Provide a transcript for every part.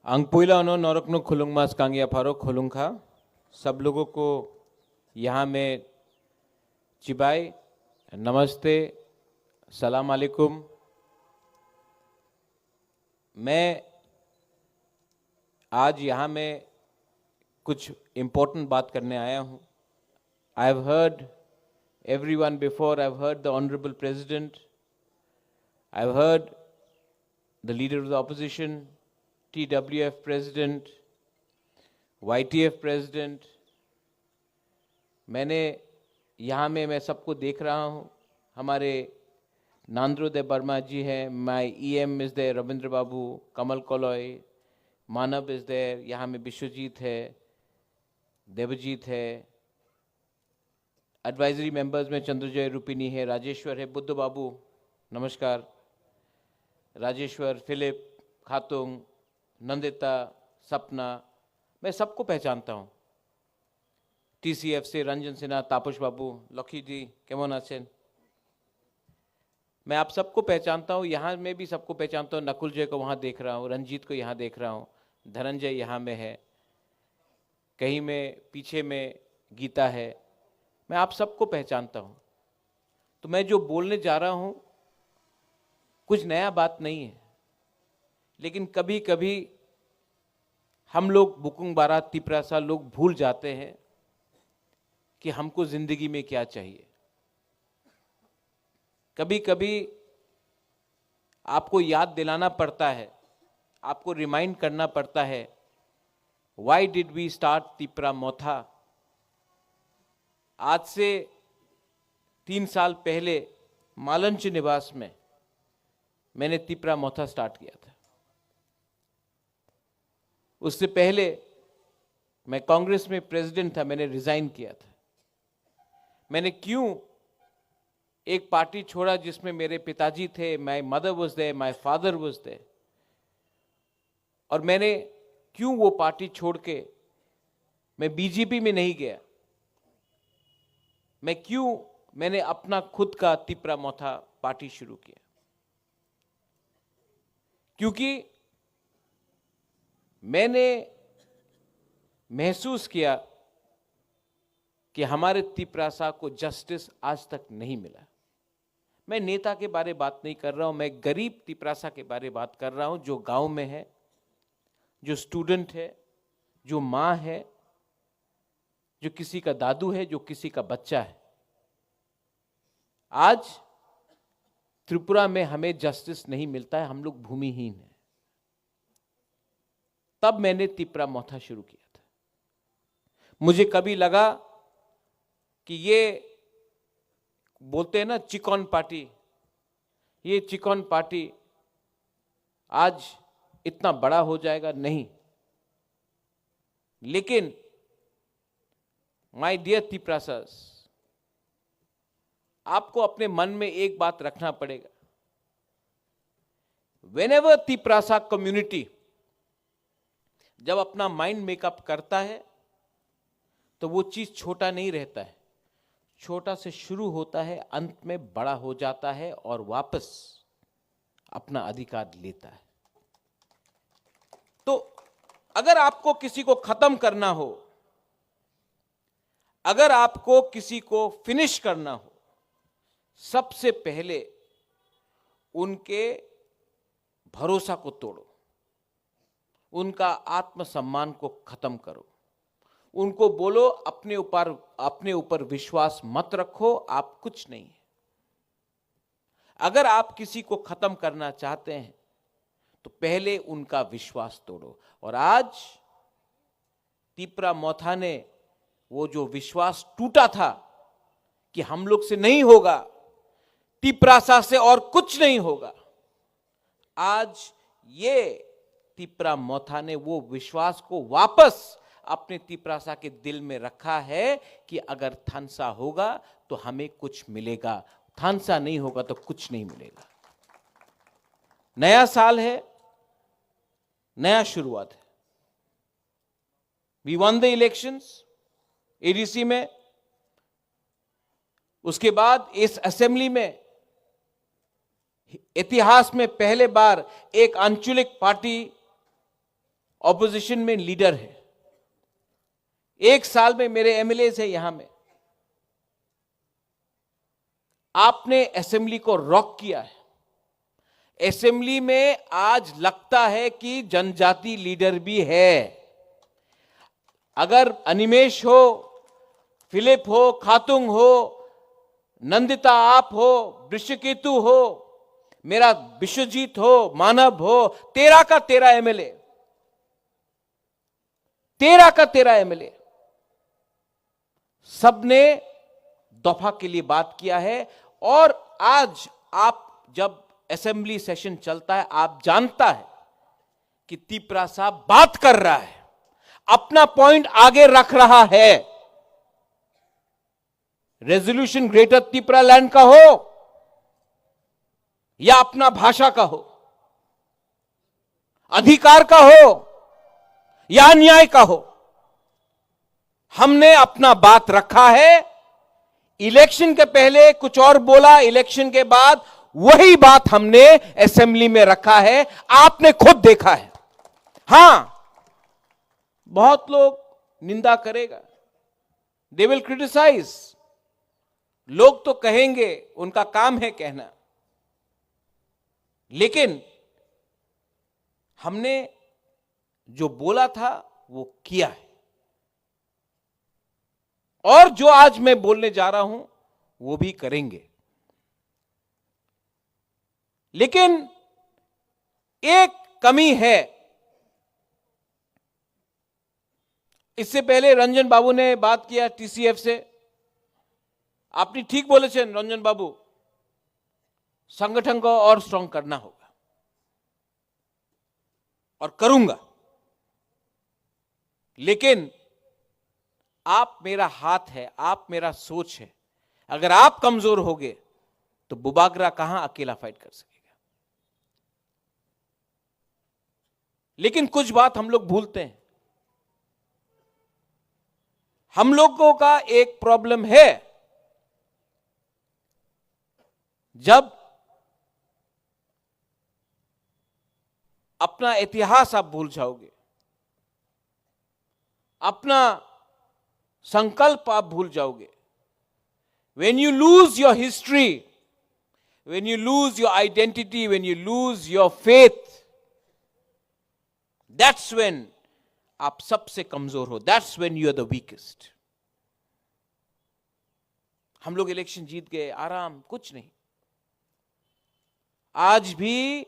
अंगपुइला उन्होंने नौरकनो खुलुंग मास कांगिया फारो खुलुंग खा सब लोगों को यहाँ में चिबाई नमस्ते सलाम अलैकुम। मैं आज यहाँ में कुछ इम्पोर्टेंट बात करने आया हूँ। I have heard everyone before. I've heard the Honorable President, I've heard the Leader of the Opposition, TWF President, YTF President. मैंने यहाँ में मैं सबको देख रहा हूँ। हमारे नांद्रोदय वर्मा जी हैं, my EM is there, Ravindra Babu, Kamal कोलॉय, मानव इज़ देयर, यहाँ में विश्वजीत है, देवजीत है, एडवाइजरी मेंबर्स में चंद्रजय रूपिनी है, राजेश्वर है, बुद्ध बाबू नमस्कार, राजेश्वर, फिलिप, खातुंग, नंदिता, सपना, मैं सबको पहचानता हूँ। TCF से रंजन सिन्हा, तापस बाबू, लखी जी केमन आছেন? मैं आप सबको पहचानता हूँ। यहाँ में भी सबको पहचानता हूँ। नकुल जय को वहाँ देख रहा हूँ, रंजीत को यहाँ देख रहा हूँ, धनंजय यहाँ में है, कहीं में पीछे में गीता है। मैं आप सबको पहचानता हूँ। तो मैं जो बोलने जा रहा हूँ कुछ नया बात नहीं है, लेकिन कभी कभी हम लोग बुकुंग बारा तिपरासा लोग भूल जाते हैं कि हमको जिंदगी में क्या चाहिए। कभी कभी आपको याद दिलाना पड़ता है, आपको रिमाइंड करना पड़ता है, why did we start Tipra Motha. आज से 3 साल पहले मालंच निवास में मैंने तिपरा मोथा स्टार्ट किया था। उससे पहले मैं कांग्रेस में प्रेसिडेंट था, मैंने रिजाइन किया था। मैंने क्यों एक पार्टी छोड़ा जिसमें मेरे पिताजी थे, my mother was there, my father was there, और मैंने क्यों वो पार्टी छोड़ के मैं बीजेपी में नहीं गया, मैंने अपना खुद का तिपरा मोथा पार्टी शुरू किया? क्योंकि मैंने महसूस किया कि हमारे तिपरासा को जस्टिस आज तक नहीं मिला। मैं नेता के बारे बात नहीं कर रहा हूं, मैं गरीब तिपरासा के बारे बात कर रहा हूं, जो गांव में है, जो स्टूडेंट है, जो मां है, जो किसी का दादू है, जो किसी का बच्चा है। आज त्रिपुरा में हमें जस्टिस नहीं मिलता है, हम लोग भूमिहीन हैं। तब मैंने तिपरा मोथा शुरू किया था। मुझे कभी लगा कि ये बोलते हैं ना चिकॉन पार्टी, ये चिकॉन पार्टी आज इतना बड़ा हो जाएगा, नहीं। लेकिन माय डियर तिपरासास, आपको अपने मन में एक बात रखना पड़ेगा। व्हेनेवर तिपरासा कम्युनिटी जब अपना माइंड मेकअप करता है तो वो चीज छोटा नहीं रहता है, छोटा से शुरू होता है, अंत में बड़ा हो जाता है और वापस अपना अधिकार लेता है। तो अगर आपको किसी को खत्म करना हो, अगर आपको किसी को फिनिश करना हो, सबसे पहले उनके भरोसा को तोड़ो, उनका आत्मसम्मान को खत्म करो, उनको बोलो अपने ऊपर विश्वास मत रखो, आप कुछ नहीं है। अगर आप किसी को खत्म करना चाहते हैं तो पहले उनका विश्वास तोड़ो। और आज तिपरा मोथा ने वो जो विश्वास टूटा था कि हम लोग से नहीं होगा, तिपरासा से और कुछ नहीं होगा, आज ये तिपरा मोथा ने वो विश्वास को वापस अपने तिपरासा के दिल में रखा है कि अगर थानसा होगा तो हमें कुछ मिलेगा, थानसा नहीं होगा तो कुछ नहीं मिलेगा। नया साल है, नया शुरुआत है। We won the elections ADC में, उसके बाद इस असेंबली में इतिहास में पहले बार एक आंचलिक पार्टी ऑपोजिशन में लीडर है, 1 साल में मेरे एमएलए है यहां में, आपने असेंबली को रॉक किया है। असेंबली में आज लगता है कि जनजाति लीडर भी है। अगर अनिमेश हो, फिलिप हो, खातुंग हो, नंदिता आप हो, वृषकेतु हो, मेरा विश्वजीत हो, मानव हो, 13 का 13 एमएलए, 13 का 13 एमएलए, सबने दफा के लिए बात किया है। और आज आप जब असेंबली सेशन चलता है, आप जानता है कि तिपरा साहब बात कर रहा है, अपना पॉइंट आगे रख रहा है। रेजोल्यूशन ग्रेटर तिपरा लैंड का हो या अपना भाषा का हो, अधिकार का हो या न्याय का हो, हमने अपना बात रखा है। इलेक्शन के पहले कुछ और बोला, इलेक्शन के बाद वही बात हमने असेंबली में रखा है, आपने खुद देखा है। हां, बहुत लोग निंदा करेगा, दे विल क्रिटिसाइज, लोग तो कहेंगे, उनका काम है कहना, लेकिन हमने जो बोला था वो किया है। और जो आज मैं बोलने जा रहा हूं वो भी करेंगे। लेकिन एक कमी है। इससे पहले रंजन बाबू ने बात किया टीसीएफ से, आपने ठीक बोले थे रंजन बाबू, संगठन को और स्ट्रांग करना होगा और करूंगा। लेकिन आप मेरा हाथ है, आप मेरा सोच है, अगर आप कमजोर होगे तो बुबागरा कहां अकेला फाइट कर सकेगा। लेकिन कुछ बात हम लोग भूलते हैं। हम लोगों का एक प्रॉब्लम है, जब अपना इतिहास आप भूल जाओगे, अपना संकल्प आप भूल जाओगे, when you lose your history, when you lose your identity, when you lose your faith, that's when आप सबसे कमजोर हो, that's when you are the weakest। हम लोग इलेक्शन जीत गए, आराम, कुछ नहीं। आज भी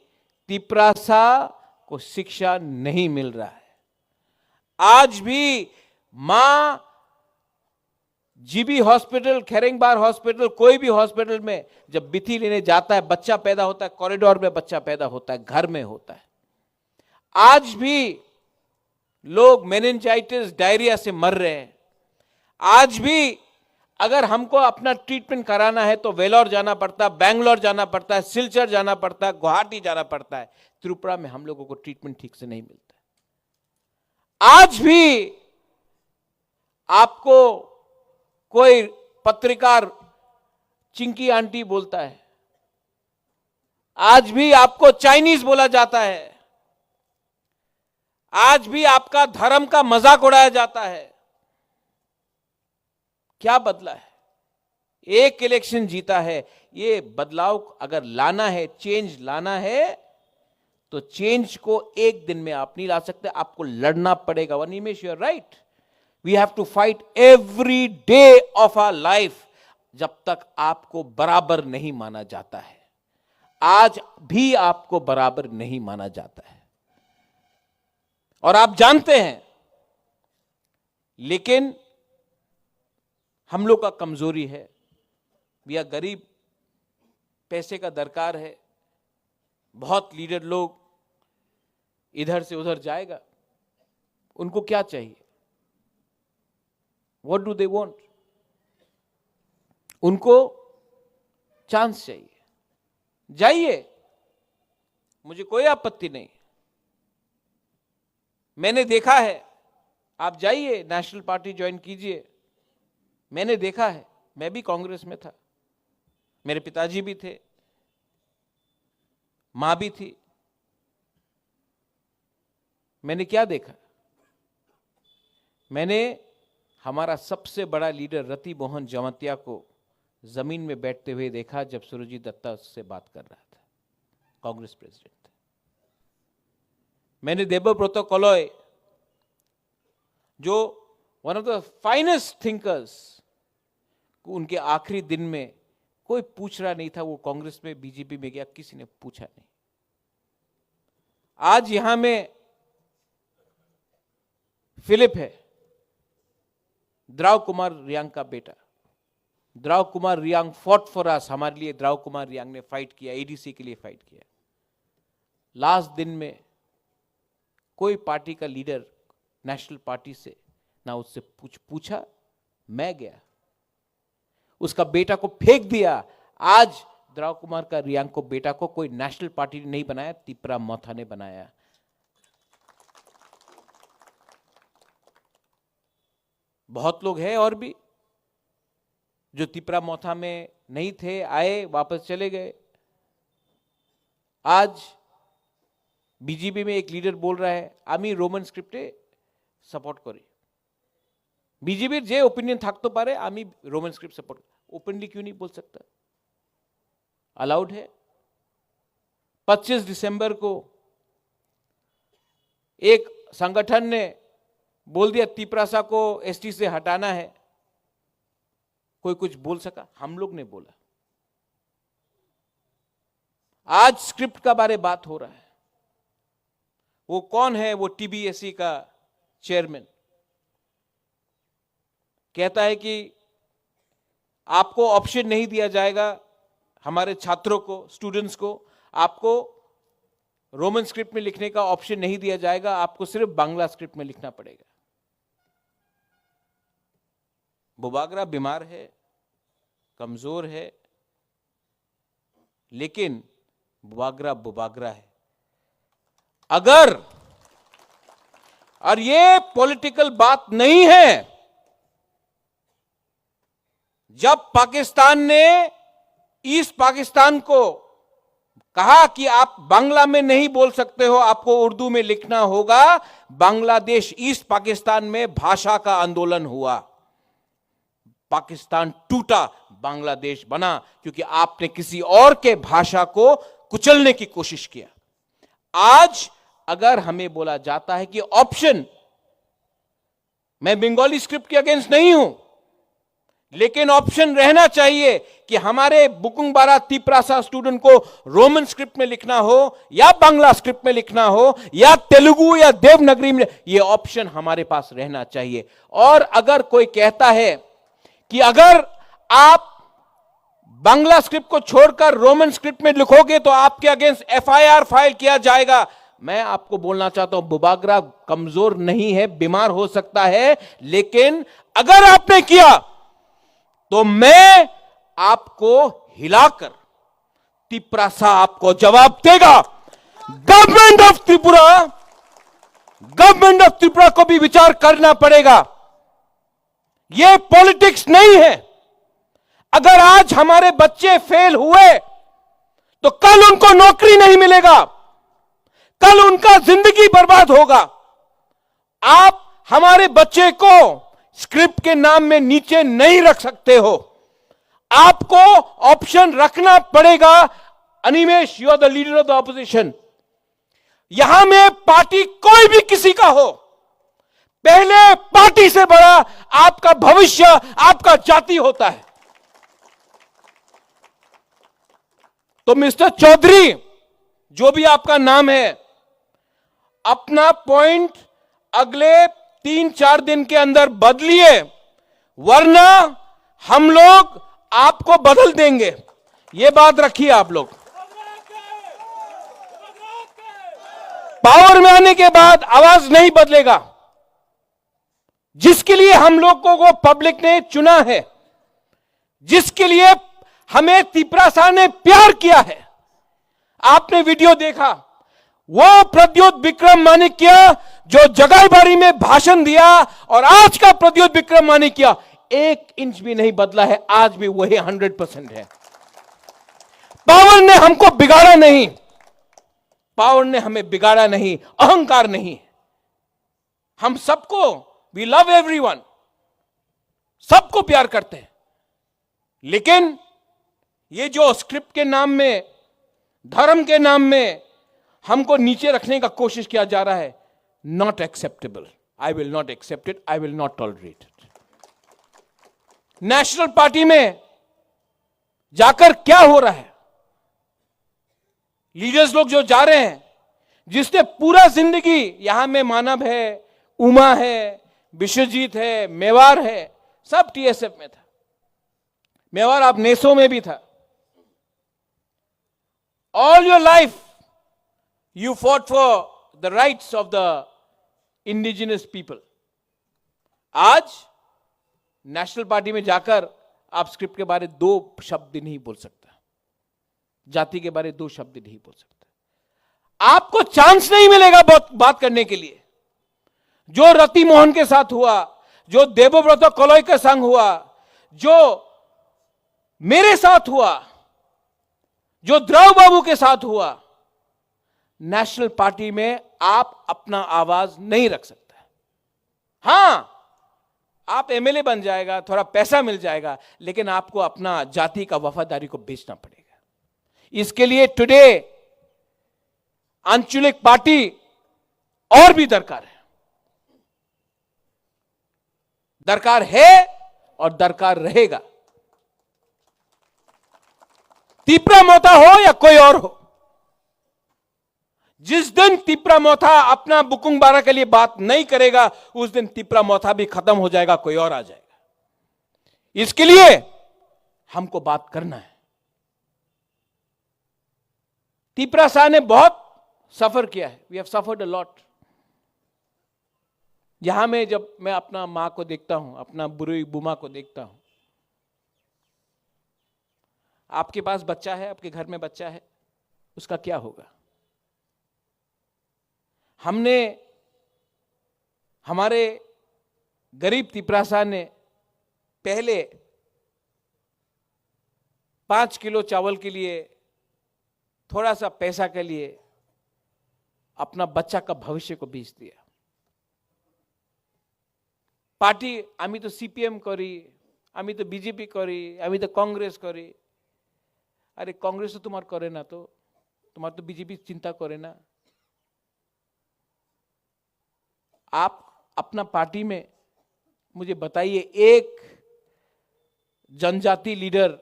तिपरासा को शिक्षा नहीं मिल रहा है। आज भी मां जीबी हॉस्पिटल, खेरेंगबार हॉस्पिटल, कोई भी हॉस्पिटल में जब बिथी लेने जाता है, बच्चा पैदा होता है, कॉरिडोर में बच्चा पैदा होता है, घर में होता है। आज भी लोग मेनिंजाइटिस, डायरिया से मर रहे हैं। आज भी अगर हमको अपना ट्रीटमेंट कराना है तो वेलोर जाना पड़ता है, बैंगलोर जाना पड़ता है, सिलचर जाना पड़ता है, गुवाहाटी जाना पड़ता है। त्रिपुरा में हम लोगों को ट्रीटमेंट ठीक से नहीं मिलता। आज भी आपको कोई पत्रकार चिंकी आंटी बोलता है, आज भी आपको चाइनीज बोला जाता है, आज भी आपका धर्म का मजाक उड़ाया जाता है। क्या बदला है? एक इलेक्शन जीता है। ये बदलाव अगर लाना है, चेंज लाना है, तो चेंज को एक दिन में आप नहीं ला सकते, आपको लड़ना पड़ेगा। वनिमेश, you are right, we have to fight every day of our life, जब तक आपको बराबर नहीं माना जाता है। आज भी आपको बराबर नहीं माना जाता है और आप जानते हैं, लेकिन हम लोग का कमजोरी है, या गरीब, पैसे का दरकार है। बहुत लीडर लोग इधर से उधर जाएगा, उनको क्या चाहिए? What do they want? उनको चांस चाहिए। जाइए, मुझे कोई आपत्ति नहीं। मैंने देखा है, आप जाइए, नेशनल पार्टी ज्वाइन कीजिए। मैंने देखा है, मैं भी कांग्रेस में था, मेरे पिताजी भी थे, मां भी थी। मैंने क्या देखा? मैंने हमारा सबसे बड़ा लीडर रति मोहन जमातिया को जमीन में बैठते हुए देखा जब सुरजीत दत्ता उससे बात कर रहा था, कांग्रेस प्रेसिडेंट। मैंने देबब्रत कलय, जो one of the finest thinkers, उनके आखिरी दिन में कोई पूछ रहा नहीं था वो कांग्रेस में बीजेपी में गया, किसी ने पूछा नहीं। आज यहां में फिलिप है, द्राव कुमार रियांग का बेटा। Drao Kumar Reang fought for us, हमारे लिए द्राव कुमार रियांग ने फाइट किया, एडीसी के लिए फाइट किया। लास्ट दिन में कोई पार्टी का लीडर नेशनल पार्टी से ना उससे पूछा। मैं गया, उसका बेटा को फेंक दिया। आज द्राव कुमार का रियांग को बेटा को कोई नेशनल पार्टी ने नहीं बनाया, तिपरा मोथा ने बनाया। बहुत लोग हैं और भी जो तिपरा मोथा में नहीं थे, आए वापस चले गए। आज बीजेपी में एक लीडर बोल रहा है आमी रोमन स्क्रिप्टे सपोर्ट करी। बीजेपी जे ओपिनियन থাকতে পারে आमी रोमन स्क्रिप्ट सपोर्ट, ओपनली क्यों नहीं बोल सकता? अलाउड है। 25 दिसंबर को एक संगठन ने बोल दिया तिपरासा को एसटी से हटाना है, कोई कुछ बोल सका? हम लोग ने बोला। आज स्क्रिप्ट का बारे बात हो रहा है। वो कौन है? वो टीबीएससी का चेयरमैन कहता है कि आपको ऑप्शन नहीं दिया जाएगा, हमारे छात्रों को, स्टूडेंट्स को, आपको रोमन स्क्रिप्ट में लिखने का ऑप्शन नहीं दिया जाएगा, आपको सिर्फ बांग्ला स्क्रिप्ट में लिखना पड़ेगा। बुबागरा बीमार है, कमजोर है, लेकिन बुबागरा है। अगर, और ये पॉलिटिकल बात नहीं है, जब पाकिस्तान ने ईस्ट पाकिस्तान को कहा कि आप बांग्ला में नहीं बोल सकते हो, आपको उर्दू में लिखना होगा, बांग्लादेश ईस्ट पाकिस्तान में भाषा का आंदोलन हुआ। पाकिस्तान टूटा, बांग्लादेश बना, क्योंकि आपने किसी और के भाषा को कुचलने की कोशिश किया। आज अगर हमें बोला जाता है कि ऑप्शन, मैं बंगाली स्क्रिप्ट के अगेंस्ट नहीं हूं, लेकिन ऑप्शन रहना चाहिए कि हमारे बुकुंगबारा तिपरासा स्टूडेंट को रोमन स्क्रिप्ट में लिखना हो या बांग्ला स्क्रिप्ट में लिखना हो या तेलुगु या देवनागरी में, यह ऑप्शन हमारे पास रहना चाहिए। और अगर कोई कहता है कि अगर आप बांग्ला स्क्रिप्ट को छोड़कर रोमन स्क्रिप्ट में लिखोगे तो आपके अगेंस्ट एफआईआर फाइल किया जाएगा, मैं आपको बोलना चाहता हूं, बुबागरा कमजोर नहीं है, बीमार हो सकता है, लेकिन अगर आपने किया तो मैं आपको हिलाकर तिपरासा आपको जवाब देगा। गवर्नमेंट ऑफ त्रिपुरा को भी विचार करना पड़ेगा। यह पॉलिटिक्स नहीं है। अगर आज हमारे बच्चे फेल हुए तो कल उनको नौकरी नहीं मिलेगा, कल उनका जिंदगी बर्बाद होगा। आप हमारे बच्चे को स्क्रिप्ट के नाम में नीचे नहीं रख सकते हो, आपको ऑप्शन रखना पड़ेगा। Animesh, you are the leader of the opposition. यहां में पार्टी कोई भी किसी का हो, पहले पार्टी से बड़ा आपका भविष्य, आपका जाति होता है। तो मिस्टर चौधरी, जो भी आपका नाम है, अपना पॉइंट अगले 3-4 दिन के अंदर बदलिए, वरना हम लोग आपको बदल देंगे। यह बात रखिए आप लोग। पावर में आने के बाद आवाज नहीं बदलेगा। जिसके लिए हम लोगों को पब्लिक ने चुना है, जिसके लिए हमें तिपरासा ने प्यार किया है, आपने वीडियो देखा, वो प्रद्योत विक्रम माणिक्य जो जगाईबाड़ी में भाषण दिया, और आज का प्रद्योत विक्रम माणिक्य 1 इंच भी नहीं बदला है, आज भी वही 100% है। पावर ने हमको बिगाड़ा नहीं, पावर ने हमें बिगाड़ा नहीं, अहंकार नहीं। हम सबको, वी लव एवरीवन, सबको प्यार करते हैं, लेकिन ये जो स्क्रिप्ट के नाम में, धर्म के नाम में हमको नीचे रखने का कोशिश किया जा रहा है, not acceptable. I will not accept it, I will not tolerate it. National party में जाकर क्या हो रहा है? लीडर्स लोग जो जा रहे हैं, जिसने पूरा जिंदगी, यहां में मानव है, उमा है, विश्वजीत है, मेवाड़ है, सब टीएसएफ में था. मेवाड़ आप नेसो में भी था. All your life you fought for the rights of the indigenous people. आज नेशनल पार्टी में जाकर आप स्क्रिप्ट के बारे 2 शब्द नहीं बोल सकता, जाति के बारे 2 शब्द नहीं बोल सकता. आपको चांस नहीं मिलेगा बात करने के लिए. जो रति मोहन के साथ हुआ, जो देवव्रत कलई के संग हुआ, जो मेरे साथ हुआ, जो द्रव बाबू के साथ हुआ, नेशनल पार्टी में आप अपना आवाज नहीं रख सकते. हां, आप एमएलए बन जाएगा, थोड़ा पैसा मिल जाएगा, लेकिन आपको अपना जाति का वफादारी को बेचना पड़ेगा. इसके लिए टुडे आंचलिक पार्टी और भी दरकार है और दरकार रहेगा. तिपरा मोथा हो या कोई और हो, जिस दिन तिपरा मोथा अपना बुकुंग बारा के लिए बात नहीं करेगा, उस दिन तिपरा मोथा भी खत्म हो जाएगा, कोई और आ जाएगा. इसके लिए हमको बात करना है. तिपरा शाह ने बहुत सफर किया है. We have suffered a lot. यहां में जब मैं अपना मां को देखता हूं, अपना बुरी बुमा को देखता हूं, आपके पास बच्चा है, आपके घर में बच्चा है, उसका क्या होगा? हमने, हमारे गरीब तिपरा शाह ने पहले 5 किलो चावल के लिए, थोड़ा सा पैसा के लिए अपना बच्चा का भविष्य को बेच दिया. पार्टी, आमी तो सीपीएम करी, आमी तो बीजेपी करी, आमी तो कांग्रेस करी. अरे कांग्रेस तो तुम्हार करे ना, तो तुम्हार तो बीजेपी चिंता करे ना. आप अपना पार्टी में मुझे बताइए एक जनजाति लीडर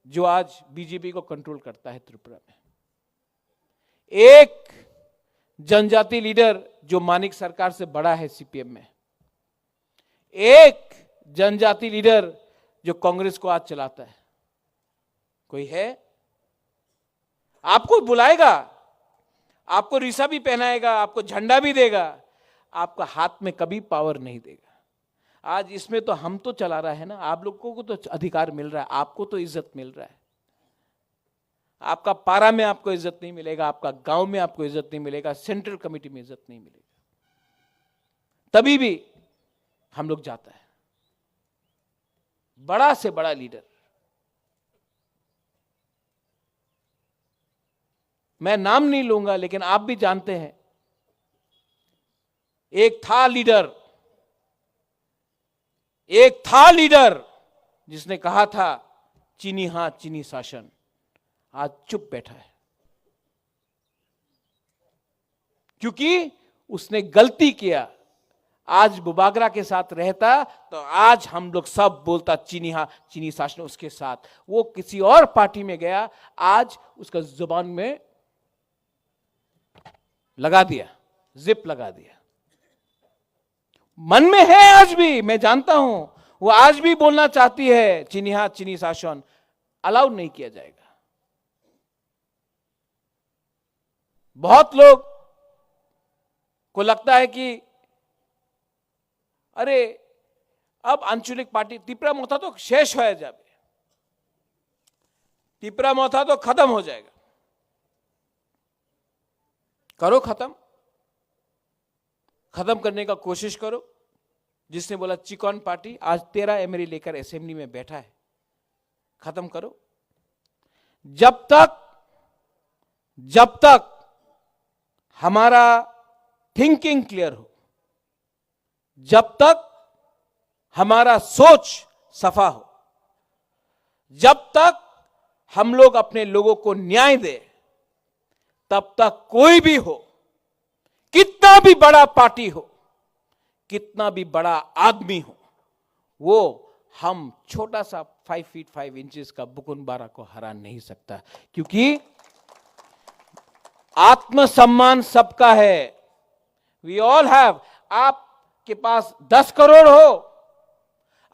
जो आज बीजेपी को कंट्रोल करता है त्रिपुरा में, एक जनजाति लीडर जो मानिक सरकार से बड़ा है सीपीएम में, एक जनजाति लीडर जो कांग्रेस को आज चलाता है, कोई है? आपको बुलाएगा, आपको रिसा भी पहनाएगा, आपको झंडा भी देगा, आपका हाथ में कभी पावर नहीं देगा. आज इसमें तो हम तो चला रहा है ना, आप लोगों को तो अधिकार मिल रहा है, आपको तो इज्जत मिल रहा है. आपका पारा में आपको इज्जत नहीं मिलेगा, आपका गांव में आपको इज्जत नहीं मिलेगा, सेंट्रल कमेटी में इज्जत नहीं मिलेगा. तभी भी हम लोग जाता है, बड़ा से बड़ा लीडर. मैं नाम नहीं लूंगा, लेकिन आप भी जानते हैं, एक था लीडर जिसने कहा था चीनी हां चीनी शासन, आज चुप बैठा है क्योंकि उसने गलती किया. आज बुबागरा के साथ रहता तो आज हम लोग सब बोलता चीनी हां चीनी शासन उसके साथ. वो किसी और पार्टी में गया, आज उसका जुबान में लगा दिया, जिप लगा दिया. मन में है आज भी, मैं जानता हूं, वो आज भी बोलना चाहती है चीनी हां चीनी शासन. अलाउ नहीं किया जाएगा. बहुत लोग को लगता है कि अरे अब आंचलिक पार्टी तिपरा मोथा तो शेष हो जाए, तिपरा मोथा तो खत्म हो जाएगा. करो खत्म करने का कोशिश करो. जिसने बोला चिकन पार्टी, आज 13 एमएलए लेकर असेंबली में बैठा है. खत्म करो. जब तक हमारा थिंकिंग क्लियर हो, जब तक हमारा सोच सफा हो, जब तक हम लोग अपने लोगों को न्याय दे, तब तक कोई भी हो, कितना भी बड़ा पार्टी हो, कितना भी बड़ा आदमी हो, वो हम छोटा सा 5 फीट 5 इंचेस का बुकुनबारा को हरा नहीं सकता। क्योंकि आत्मसम्मान सबका है। We all have. आपके पास 10 करोड़ हो,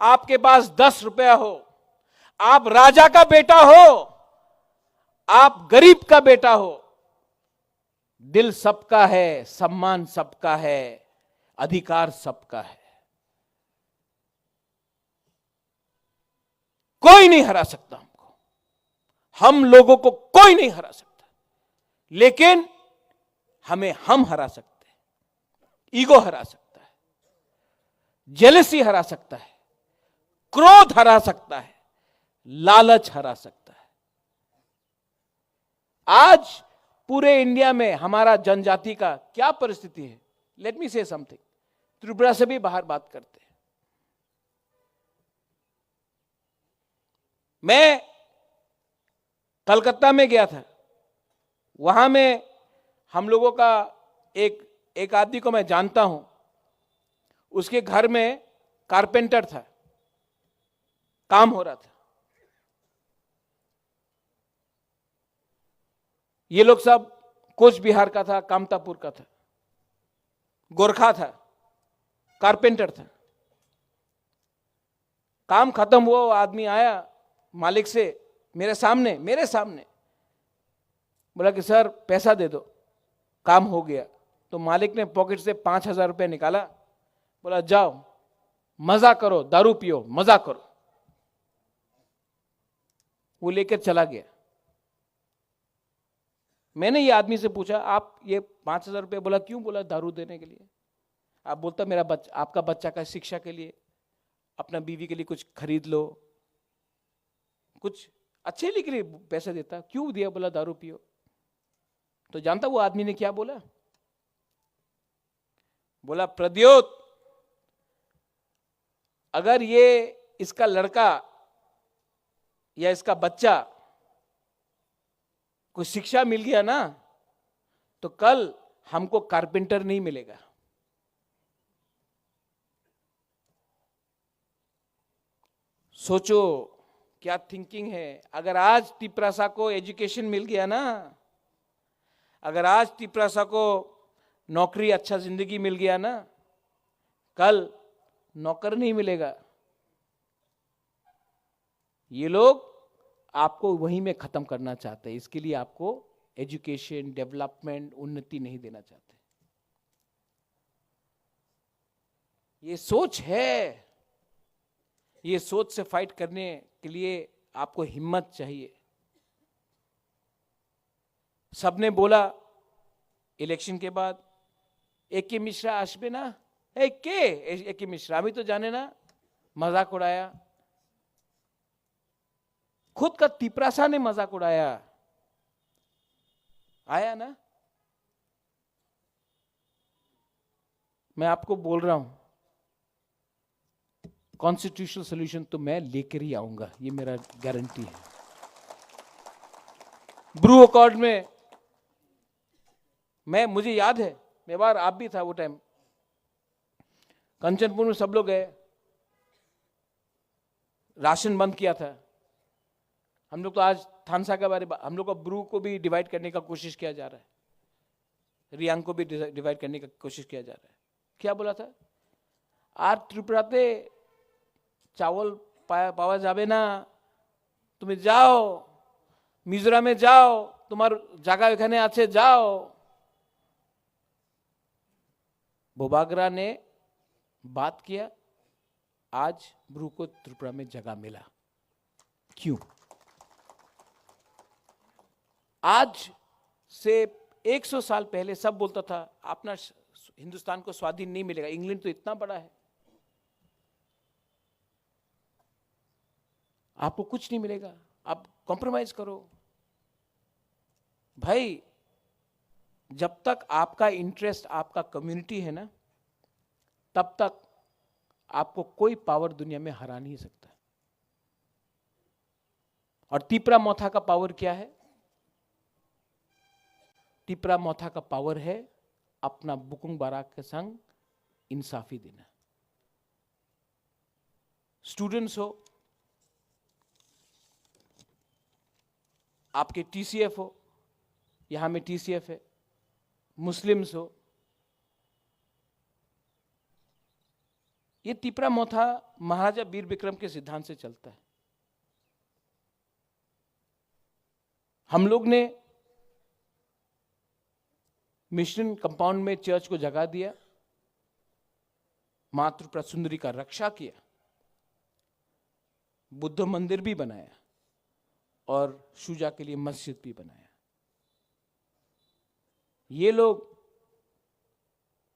आपके पास 10 रुपया हो, आप राजा का बेटा हो, आप गरीब का बेटा हो, दिल सबका है, सम्मान सबका है, अधिकार सबका है। कोई नहीं हरा सकता हमको, हम लोगों को कोई नहीं हरा सकता, लेकिन हमें हम हरा सकते हैं। ईगो हरा सकता है, जेलसी हरा सकता है, क्रोध हरा सकता है, लालच हरा सकता है। आज पूरे इंडिया में हमारा जनजाति का क्या परिस्थिति है? लेट मी से समथिंग। त्रिपुरा से भी बाहर बात करते हैं। मैं कलकत्ता में गया था, वहां में हम लोगों का एक आदमी को मैं जानता हूं, उसके घर में कारपेंटर था, काम हो रहा था। ये लोग सब कोच बिहार का था, कामतापुर का था, गोरखा था, कारपेंटर था। काम खत्म हुआ, वो आदमी आया मालिक से मेरे सामने बोला कि सर पैसा दे दो, काम हो गया। तो मालिक ने पॉकेट से 5,000 रुपये निकाला, बोला जाओ मजा करो, दारू पियो, मजा करो। वो लेकर चला गया। मैंने ये आदमी से पूछा, आप ये 5,000 रुपये बोला क्यों? बोला दारू देने के लिए। आप बोलता मेरा बच्चा, आपका बच्चा का शिक्षा के लिए, अपना बीवी के लिए कुछ खरीद लो, कुछ अच्छे के लिए पैसे देता, क्यों दिया? बोला दारू पियो। तो जानता वो आदमी ने क्या बोला? बोला प्रद्योत, अगर ये इसका लड़का या इसका बच्चा को शिक्षा मिल गया ना, तो कल हमको कारपेंटर नहीं मिलेगा। सोचो क्या थिंकिंग है। अगर आज तिपरासा को एजुकेशन मिल गया ना, अगर आज तिपरासा को नौकरी, अच्छा जिंदगी मिल गया ना, कल नौकर नहीं मिलेगा। ये लोग आपको वहीं में खत्म करना चाहते हैं। इसके लिए आपको एजुकेशन, डेवलपमेंट, उन्नति नहीं देना चाहते। ये सोच है। ये सोच से फाइट करने के लिए आपको हिम्मत चाहिए। सबने बोला इलेक्शन के बाद, एके मिश्रा आसबे ना, एके मिश्रा अभी तो जाने ना, मजाक उड़ाया। खुद का तिपरासा ने मजाक उड़ाया, आया ना। मैं आपको बोल रहा हूं, कॉन्स्टिट्यूशनल सोल्यूशन तो मैं लेकर ही आऊंगा, ये मेरा गारंटी है। ब्रू अकॉर्ड में मुझे याद है, मैं बार आप भी था वो टाइम, कंचनपुर में सब लोग गए, राशन बंद किया था। हम लोग तो आज थानसा के बारे में, हम लोग को ब्रू को भी डिवाइड करने का कोशिश किया जा रहा है, रियांग को भी डिवाइड करने का कोशिश किया जा रहा है। क्या बोला था? आज त्रिपुराते चावल पावा जाबे ना, तुम्हें जाओ मिजोराम में जाओ, तुम्हार जगह एखाने आछे, जाओ। बोबागरा ने बात किया, आज ब्रू को त्रिपुरा में जगह मिला। क्यों? आज से 100 साल पहले सब बोलता था अपना हिंदुस्तान को स्वाधीन नहीं मिलेगा, इंग्लैंड तो इतना बड़ा है, आपको कुछ नहीं मिलेगा, आप कॉम्प्रोमाइज करो। भाई जब तक आपका इंटरेस्ट आपका कम्युनिटी है ना, तब तक आपको कोई पावर दुनिया में हरा नहीं सकता। और तिपरा मोथा का पावर क्या है? तिपरा मोथा का पावर है अपना बुकुंग बाराक के संग इंसाफी देना। स्टूडेंट्स हो, आपके टीसीएफ हो, यहां में टीसीएफ है, मुस्लिम्स हो, ये तिपरा मोथा महाराजा वीर विक्रम के सिद्धांत से चलता है। हम लोग ने मिशन कंपाउंड में चर्च को जगा दिया, मातृ सुंदरी का रक्षा किया, बुद्ध मंदिर भी बनाया और शुजा के लिए मस्जिद भी बनाया। ये लोग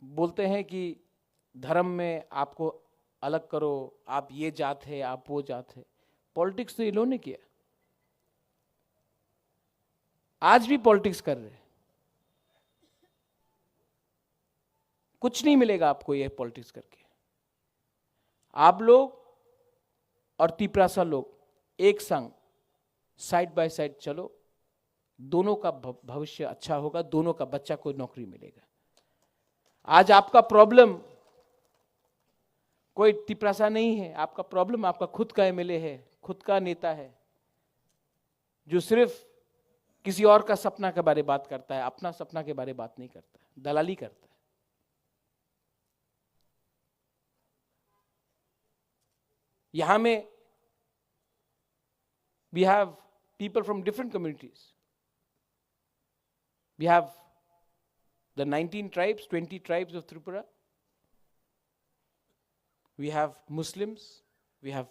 बोलते हैं कि धर्म में आपको अलग करो, आप ये जात है, आप वो जात है। पॉलिटिक्स तो ये लोगों ने किया, आज भी पॉलिटिक्स कर रहे हैं। कुछ नहीं मिलेगा आपको ये पॉलिटिक्स करके। आप लोग और तिपरासा लोग एक संग साइड बाय साइड चलो, दोनों का भविष्य अच्छा होगा, दोनों का बच्चा को नौकरी मिलेगा। आज आपका प्रॉब्लम कोई तिपरासा नहीं है, आपका प्रॉब्लम आपका खुद का एमएलए है, खुद का नेता है, जो सिर्फ किसी और का सपना के बारे में बात करता है, अपना सपना के बारे में बात नहीं करता, दलाली करता है। यहां में we have people from different communities. We have the 19 tribes, 20 tribes of Tripura. We have Muslims, we have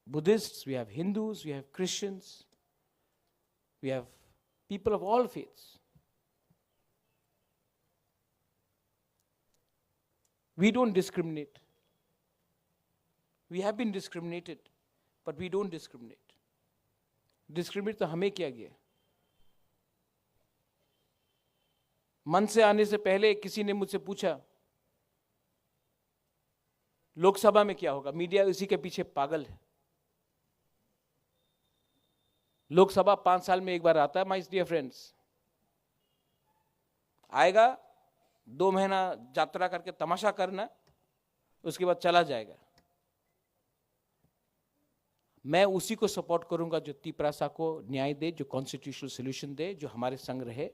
Buddhists, we have Hindus, we have Christians, we have people of all faiths. We don't discriminate. We have been discriminated, but we don't discriminate. Discriminate तो हमें किया गया। मन से आने से पहले किसी ने मुझसे पूछा लोकसभा में क्या होगा। मीडिया इसी के पीछे पागल है। लोकसभा 5 साल में एक बार आता है, माय डियर फ्रेंड्स। आएगा, 2 महीना यात्रा करके तमाशा करना, उसके बाद चला जाएगा। मैं उसी को सपोर्ट करूंगा जो तिपरासा को न्याय दे, जो कॉन्स्टिट्यूशनल सोल्यूशन दे, जो हमारे संग रहे।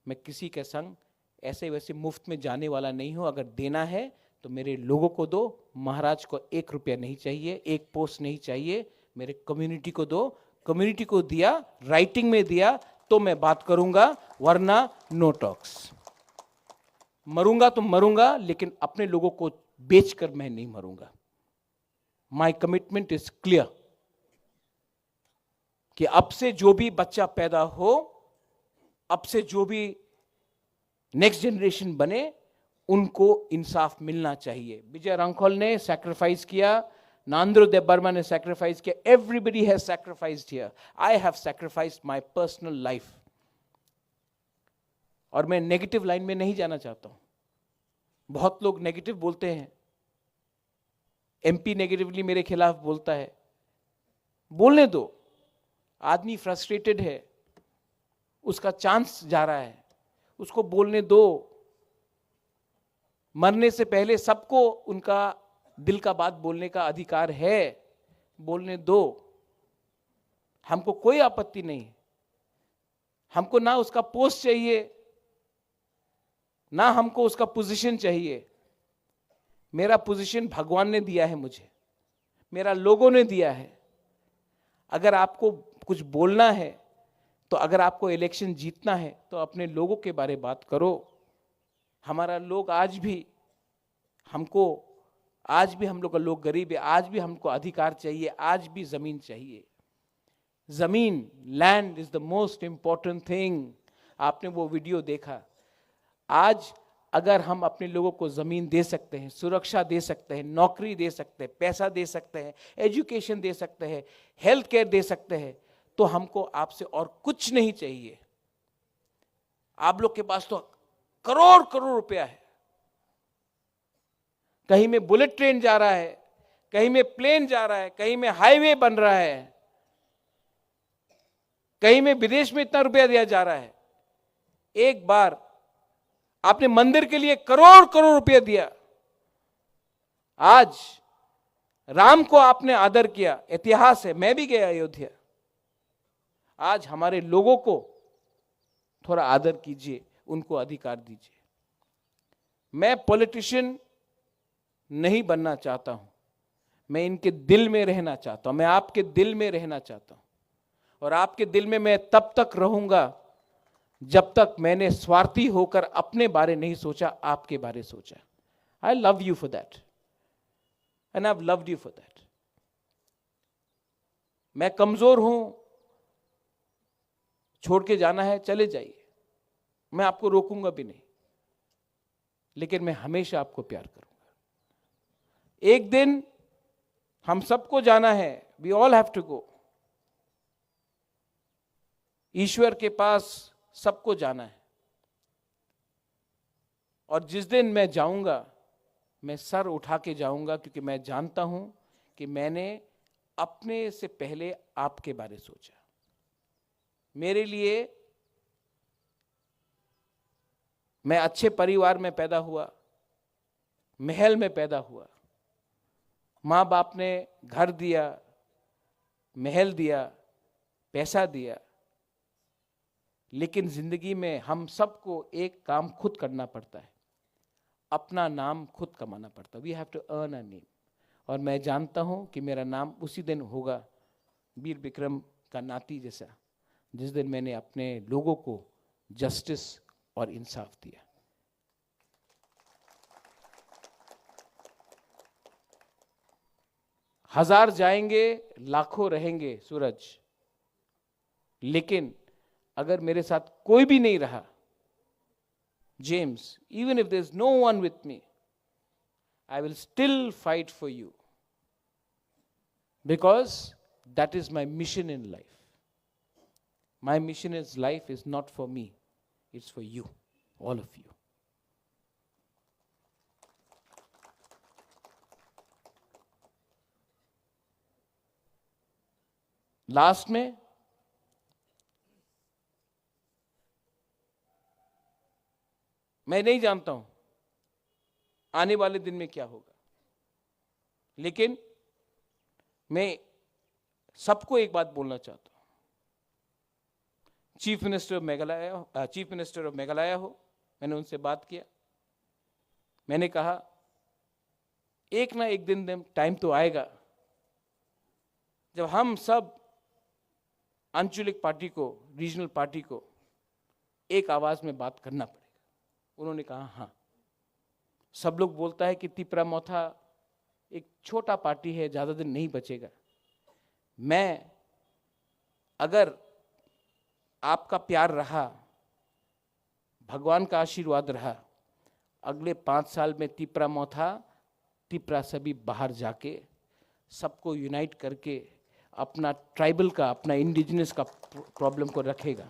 मैं किसी के संग ऐसे वैसे मुफ्त में जाने वाला नहीं हूं। अगर देना है तो मेरे लोगों को दो, महाराज को 1 रुपया नहीं चाहिए, 1 पोस्ट नहीं चाहिए, मेरे कम्युनिटी को दो। कम्युनिटी को दिया, राइटिंग में दिया तो मैं बात करूंगा, वरना नो टॉक्स। मरूंगा तो मरूंगा, लेकिन अपने लोगों को बेचकर मैं नहीं मरूंगा। माई कमिटमेंट इज क्लियर कि अब से जो भी बच्चा पैदा हो, अब से जो भी नेक्स्ट जनरेशन बने, उनको इंसाफ मिलना चाहिए। विजय रंखोल ने सैक्रिफाइस किया, नांद्रो देव बर्मा ने सैक्रिफाइस किया, everybody has sacrificed here. I have sacrificed my personal life. और मैं नेगेटिव लाइन में नहीं जाना चाहता हूं। बहुत लोग नेगेटिव बोलते हैं, एमपी नेगेटिवली मेरे खिलाफ बोलता है। बोलने दो, आदमी फ्रस्ट्रेटेड है, उसका चांस जा रहा है, उसको बोलने दो। मरने से पहले सबको उनका दिल का बात बोलने का अधिकार है, बोलने दो। हमको कोई आपत्ति नहीं। हमको ना उसका पोस्ट चाहिए, ना हमको उसका पोजीशन चाहिए। मेरा पोजीशन भगवान ने दिया है मुझे, मेरा लोगों ने दिया है। अगर आपको कुछ बोलना है, तो अगर आपको इलेक्शन जीतना है तो अपने लोगों के बारे में बात करो। हमारा लोग आज भी हम लोग का लोग गरीब है, आज भी हमको अधिकार चाहिए, आज भी जमीन चाहिए। जमीन, land is the most important thing. आपने वो वीडियो देखा। आज अगर हम अपने लोगों को जमीन दे सकते हैं, सुरक्षा दे सकते हैं, नौकरी दे सकते हैं, पैसा दे सकते हैं, एजुकेशन दे सकते हैं, हेल्थ केयर दे सकते हैं, तो हमको आपसे और कुछ नहीं चाहिए। आप लोग के पास तो करोड़ करोड़ रुपया है। कहीं में बुलेट ट्रेन जा रहा है, कहीं में प्लेन जा रहा है, कहीं में हाईवे बन रहा है, कहीं में विदेश में इतना रुपया दिया जा रहा है। एक बार आपने मंदिर के लिए करोड़ करोड़ रुपया दिया, आज राम को आपने आदर किया, इतिहास है, मैं भी गया अयोध्या। आज हमारे लोगों को थोड़ा आदर कीजिए, उनको अधिकार दीजिए। मैं पॉलिटिशियन नहीं बनना चाहता हूं, मैं इनके दिल में रहना चाहता हूं, मैं आपके दिल में रहना चाहता हूं। और आपके दिल में मैं तब तक रहूंगा जब तक मैंने स्वार्थी होकर अपने बारे नहीं सोचा, आपके बारे सोचा। आई love you for that and I have loved you for that. मैं कमजोर हूं, छोड़ के जाना है चले जाइए, मैं आपको रोकूंगा भी नहीं, लेकिन मैं हमेशा आपको प्यार करूंगा। एक दिन हम सबको जाना है, we all have to go. ईश्वर के पास सबको जाना है, और जिस दिन मैं जाऊंगा मैं सर उठा के जाऊंगा, क्योंकि मैं जानता हूं कि मैंने अपने से पहले आपके बारे सोचा। मेरे लिए, मैं अच्छे परिवार में पैदा हुआ, महल में पैदा हुआ, माँ बाप ने घर दिया, महल दिया, पैसा दिया, लेकिन जिंदगी में हम सबको एक काम खुद करना पड़ता है, अपना नाम खुद कमाना पड़ता है। We have to earn a name. और मैं जानता हूं कि मेरा नाम उसी दिन होगा, वीर विक्रम का नाती जैसा, जिस दिन मैंने अपने लोगों को जस्टिस और इंसाफ दिया। हजार जाएंगे, लाखों रहेंगे सूरज, लेकिन अगर मेरे साथ कोई भी नहीं रहा, James, even if there's no one with me, I will still fight for you, because that is my mission in life. My mission in life is not for me, it's for you, all of you. Last में मैं नहीं जानता हूं आने वाले दिन में क्या होगा, लेकिन मैं सबको एक बात बोलना चाहता हूं। चीफ मिनिस्टर ऑफ मेघालय हो, मैंने उनसे बात किया, मैंने कहा एक ना एक दिन टाइम तो आएगा जब हम सब आंचलिक पार्टी को, रीजनल पार्टी को एक आवाज में बात करना पड़ेगा। उन्होंने कहा हाँ, सब लोग बोलता है कि तिपरा मोथा एक छोटा पार्टी है, ज्यादा दिन नहीं बचेगा। मैं, अगर आपका प्यार रहा, भगवान का आशीर्वाद रहा, अगले 5 साल में तिपरा मोथा, तिपरा सभी बाहर जाके सबको यूनाइट करके अपना ट्राइबल का, अपना इंडिजिनस का प्रॉब्लम को रखेगा।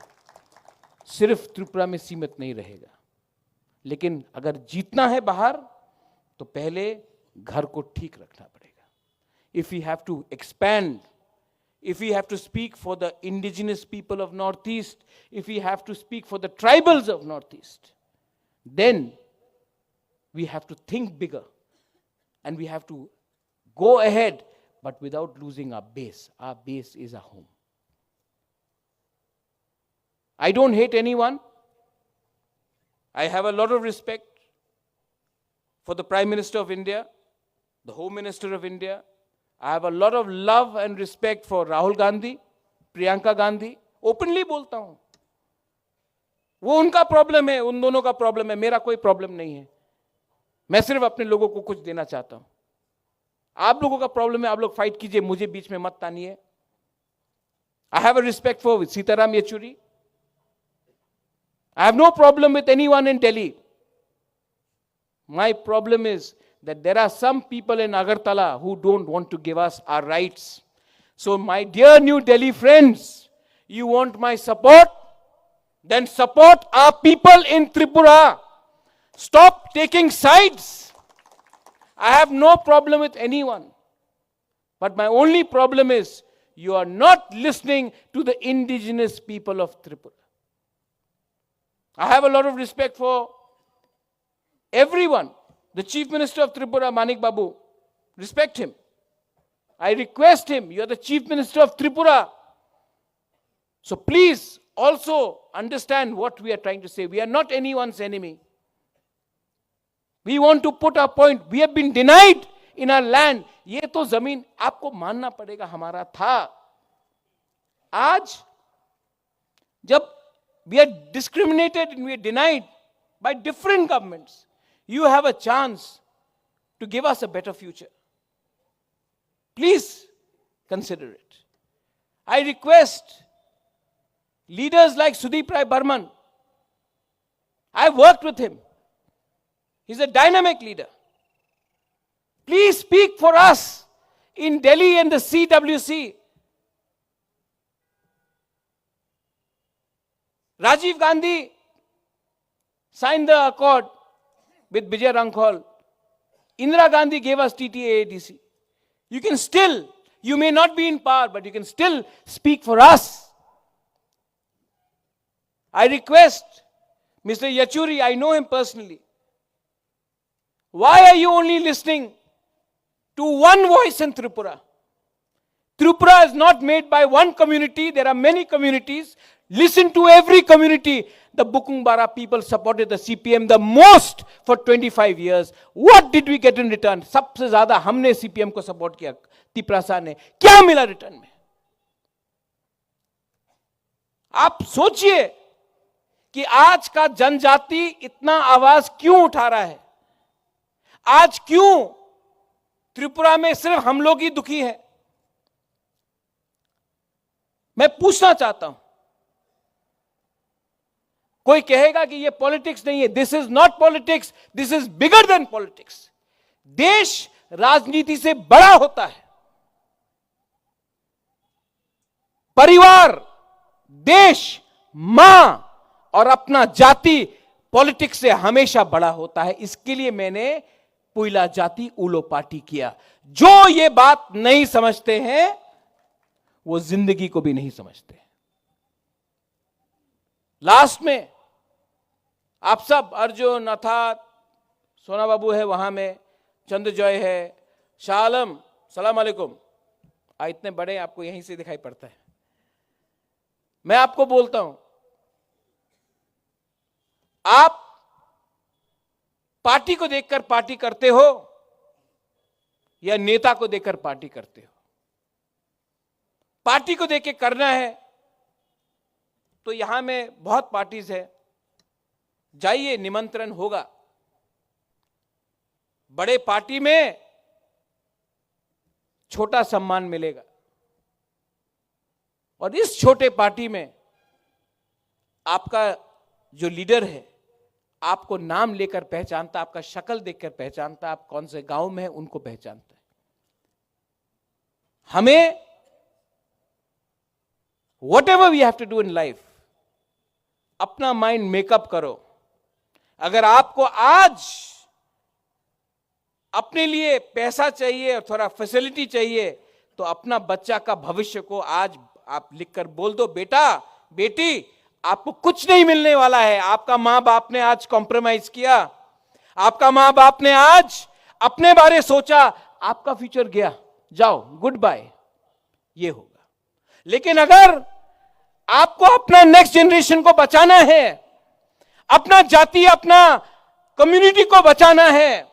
सिर्फ त्रिपुरा में सीमित नहीं रहेगा। लेकिन अगर जीतना है बाहर, तो पहले घर को ठीक रखना पड़ेगा। If you have to expand, if we have to speak for the indigenous people of Northeast, if we have to speak for the tribals of Northeast, then we have to think bigger and we have to go ahead, but without losing our base. Our base is our home. I don't hate anyone. I have a lot of respect for the Prime Minister of India, the Home Minister of India. I have a lot of love and respect for Rahul Gandhi, Priyanka Gandhi. Openly बोलता हूं, वो उनका problem है, उन दोनों का problem है, मेरा कोई प्रॉब्लम नहीं है। मैं सिर्फ अपने लोगों को कुछ देना चाहता हूं। आप लोगों का प्रॉब्लम है, आप लोग फाइट कीजिए, मुझे बीच में मत तानिए। I have a respect for Sitaram Yechuri. I have no problem with anyone in Delhi. My problem is that there are some people in Agartala who don't want to give us our rights. So my dear New Delhi friends, you want my support? Then support our people in Tripura. Stop taking sides. I have no problem with anyone. But my only problem is you are not listening to the indigenous people of Tripura. I have a lot of respect for everyone. The Chief Minister of Tripura, Manik Babu, respect him. I request him, you are the Chief Minister of Tripura. So please also understand what we are trying to say. We are not anyone's enemy. We want to put our point. We have been denied in our land. ये तो जमीन आपको मानना पड़ेगा हमारा था. आज जब we are discriminated and we are denied by different governments, you have a chance to give us a better future. Please consider it. I request leaders like Sudeep Rai Burman. I worked with him. He's a dynamic leader. Please speak for us in Delhi and the CWC. Rajiv Gandhi signed the accord with Vijay Rankhol. Indira Gandhi gave us TTA-ADC. You can still, you may not be in power, but you can still speak for us. I request Mr. Yachuri, I know him personally. Why are you only listening to one voice in Tripura? Tripura is not made by one community. There are many communities. Listen to every community. The Bukungbara people supported the CPM the most for 25 years. What did we get in return? सबसे ज़्यादा हमने CPM को support किया. तिपरासा ने क्या मिला return में? आप सोचिए कि आज का जनजाति इतना आवाज क्यों उठा रहा है? आज क्यों त्रिपुरा में सिर्फ हम लोग ही दुखी हैं? मैं पूछना चाहता हूं. कोई कहेगा कि ये पॉलिटिक्स नहीं है. This is not politics, this is bigger than politics. देश राजनीति से बड़ा होता है. परिवार, देश, मां और अपना जाति पॉलिटिक्स से हमेशा बड़ा होता है. इसके लिए मैंने पुइला जाति उलो पार्टी किया. जो ये बात नहीं समझते हैं वो जिंदगी को भी नहीं समझते. लास्ट में आप सब, अर्जुन, अर्थात सोना बाबू है वहां में, चंद्रजॉय है, शाह आलम, सलाम अलैकुम. इतने बड़े आपको यहीं से दिखाई पड़ता है. मैं आपको बोलता हूं, आप पार्टी को देखकर पार्टी करते हो या नेता को देखकर पार्टी करते हो? पार्टी को देख के करना है तो यहां में बहुत पार्टीज है, जाइए, निमंत्रण होगा. बड़े पार्टी में छोटा सम्मान मिलेगा और इस छोटे पार्टी में आपका जो लीडर है आपको नाम लेकर पहचानता, आपका शक्ल देखकर पहचानता, आप कौन से गांव में हैं उनको पहचानता है. हमें whatever we have to do in life, अपना माइंड मेकअप करो. अगर आपको आज अपने लिए पैसा चाहिए और थोड़ा फैसिलिटी चाहिए तो अपना बच्चा का भविष्य को आज आप लिखकर बोल दो, बेटा बेटी आपको कुछ नहीं मिलने वाला है. आपका मां बाप ने आज कॉम्प्रोमाइज किया, आपका मां बाप ने आज अपने बारे सोचा, आपका फ्यूचर गया, जाओ गुड बाय, ये होगा. लेकिन अगर आपको अपना नेक्स्ट जनरेशन को बचाना है, अपना जाति, अपना कम्युनिटी को बचाना है,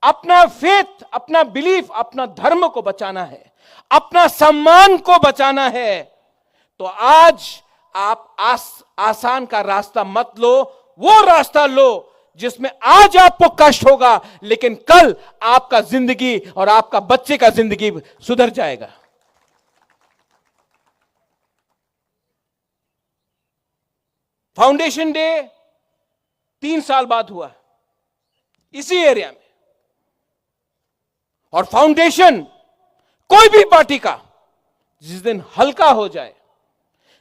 अपना फेथ, अपना बिलीफ, अपना धर्म को बचाना है, अपना सम्मान को बचाना है, तो आज आप आसान का रास्ता मत लो. वो रास्ता लो जिसमें आज आपको कष्ट होगा लेकिन कल आपका जिंदगी और आपका बच्चे का जिंदगी सुधर जाएगा. फाउंडेशन डे 3 साल बाद हुआ इसी एरिया में. और फाउंडेशन कोई भी पार्टी का जिस दिन हल्का हो जाए,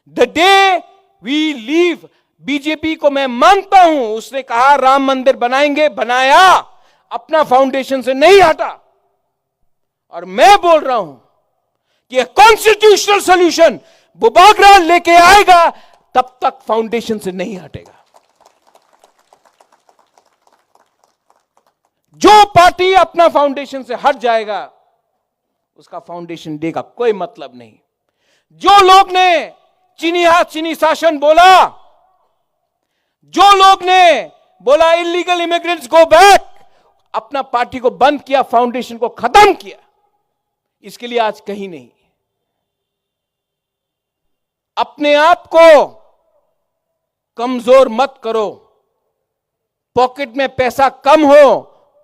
the day we leave, BJP को मैं मानता हूं, उसने कहा राम मंदिर बनाएंगे, बनाया. अपना फाउंडेशन से नहीं हटा, और मैं बोल रहा हूं कि कॉन्स्टिट्यूशनल सॉल्यूशन बुबागरा लेके आएगा, तब तक फाउंडेशन से नहीं हटेगा। जो पार्टी अपना फाउंडेशन से हट जाएगा, उसका फाउंडेशन डे का कोई मतलब नहीं। जो लोग ने चीनी हाथ चीनी शासन बोला, जो लोग ने बोला इलीगल इमिग्रेंट्स गो बैक, अपना पार्टी को बंद किया, फाउंडेशन को खत्म किया, इसके लिए आज कहीं नहीं। अपने आप को कमजोर मत करो। पॉकेट में पैसा कम हो,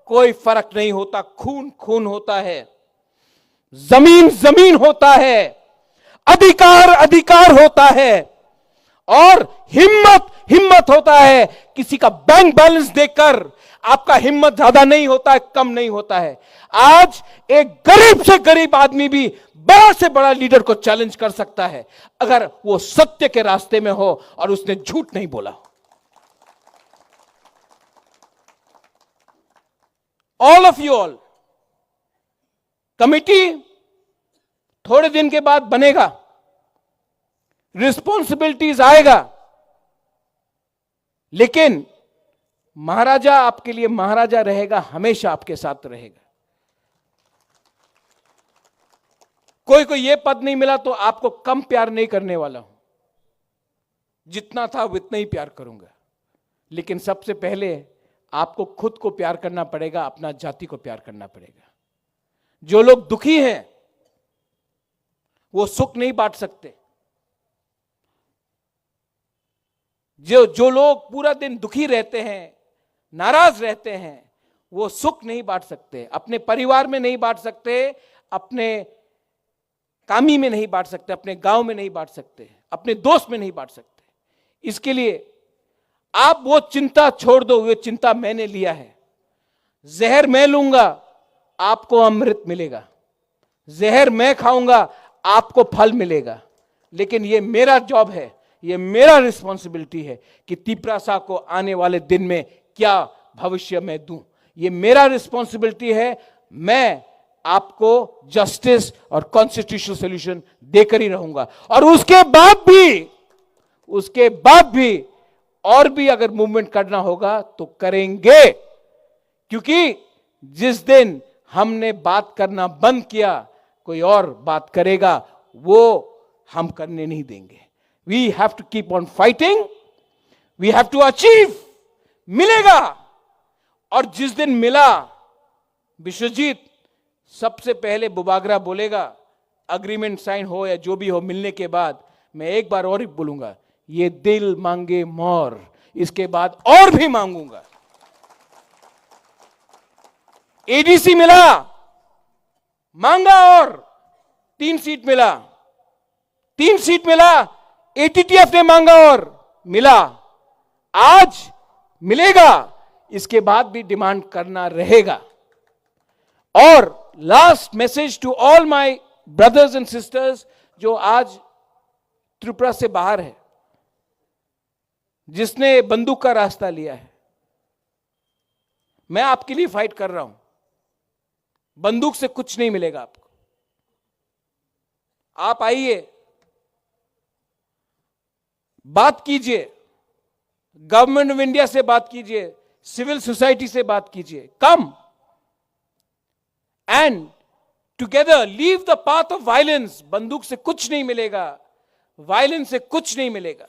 कोई फर्क नहीं होता। खून खून होता है, जमीन जमीन होता है, अधिकार अधिकार होता है, और हिम्मत हिम्मत होता है। किसी का बैंक बैलेंस देखकर आपका हिम्मत ज्यादा नहीं होता है, कम नहीं होता है। आज एक गरीब से गरीब आदमी भी बड़ा से बड़ा लीडर को चैलेंज कर सकता है, अगर वो सत्य के रास्ते में हो और उसने झूठ नहीं बोला हो। All of you all, committee थोड़े दिन के बाद बनेगा, रिस्पॉन्सिबिलिटीज आएगा, लेकिन महाराजा आपके लिए महाराजा रहेगा, हमेशा आपके साथ रहेगा। कोई को यह पद नहीं मिला तो आपको कम प्यार नहीं करने वाला हूं, जितना था उतना ही प्यार करूंगा। लेकिन सबसे पहले आपको खुद को प्यार करना पड़ेगा, अपना जाति को प्यार करना पड़ेगा। जो लोग दुखी हैं वो सुख नहीं बांट सकते। जो लोग पूरा दिन दुखी रहते हैं, नाराज रहते हैं, वो सुख नहीं बांट सकते। अपने परिवार में नहीं बांट सकते, अपने कामी में नहीं बांट सकते, अपने गांव में नहीं बांट सकते, अपने दोस्त में नहीं बांट सकते। इसके लिए आप वो चिंता छोड़ दो, वो चिंता मैंने लिया है। जहर मैं लूंगा, आपको अमृत मिलेगा। जहर मैं खाऊंगा, आपको फल मिलेगा। लेकिन ये मेरा जॉब है, ये मेरा रिस्पॉन्सिबिलिटी है कि तिपरासा को आने वाले दिन में क्या भविष्य में दूं। ये मेरा रिस्पॉन्सिबिलिटी है। मैं आपको जस्टिस और कॉन्स्टिट्यूशनल सॉल्यूशन देकर ही रहूंगा, और उसके बाद भी और भी अगर मूवमेंट करना होगा तो करेंगे। क्योंकि जिस दिन हमने बात करना बंद किया, कोई और बात करेगा, वो हम करने नहीं देंगे। We have to keep on fighting, we have to achieve. मिलेगा, और जिस दिन मिला, विश्वजीत सबसे पहले बुबागरा बोलेगा, अग्रीमेंट साइन हो या जो भी हो, मिलने के बाद मैं एक बार और ही बोलूंगा, ये दिल मांगे मोर, इसके बाद और भी मांगूंगा। एडीसी मिला, मांगा, और 3 सीट मिला, 3 सीट मिला। एटीटीएफ ने मांगा और मिला, आज मिलेगा, इसके बाद भी डिमांड करना रहेगा। और last message to all my brothers and sisters जो आज त्रिपुरा से बाहर है, जिसने बंदूक का रास्ता लिया है, मैं आपके लिए फाइट कर रहा हूं। बंदूक से कुछ नहीं मिलेगा आपको। आप आइए, बात कीजिए, गवर्नमेंट ऑफ इंडिया से बात कीजिए, सिविल सोसाइटी से बात कीजिए। Come and together leave the path of violence. बंदूक से कुछ नहीं मिलेगा, वायलेंस से कुछ नहीं मिलेगा।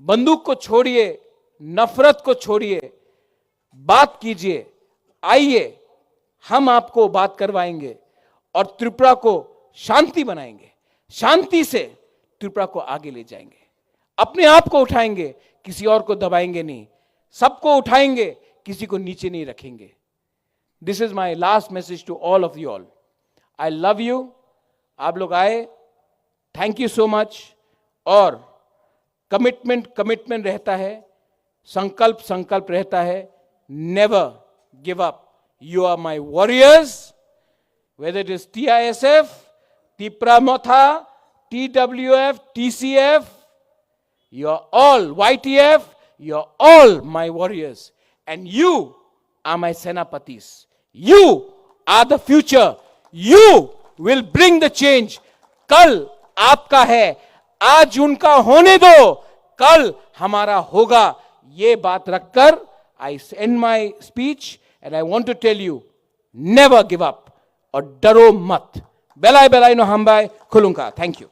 बंदूक को छोड़िए, नफरत को छोड़िए, बात कीजिए। आइए, हम आपको बात करवाएंगे और त्रिपुरा को शांति बनाएंगे। शांति से त्रिपुरा को आगे ले जाएंगे। अपने आप को उठाएंगे, किसी और को दबाएंगे नहीं। सबको उठाएंगे, किसी को नीचे नहीं रखेंगे। This is my last message to all of you all. I love you. आप लोग आए, थैंक यू सो मच। और कमिटमेंट रहता है, संकल्प रहता है। Never give up. You are my warriors, whether it is TISF, Tipra Motha, TWF, TCF, you are all YTF, you are all my warriors. and you are my Senapatis. You are the future. You will bring the change. कल आपका है, आज उनका होने दो, कल हमारा होगा. ये बात रखकर I end my speech and I want to tell you, never give up और डरो मत. बेलाय बेलाय नो हमबाय खुलूंगा. Thank you.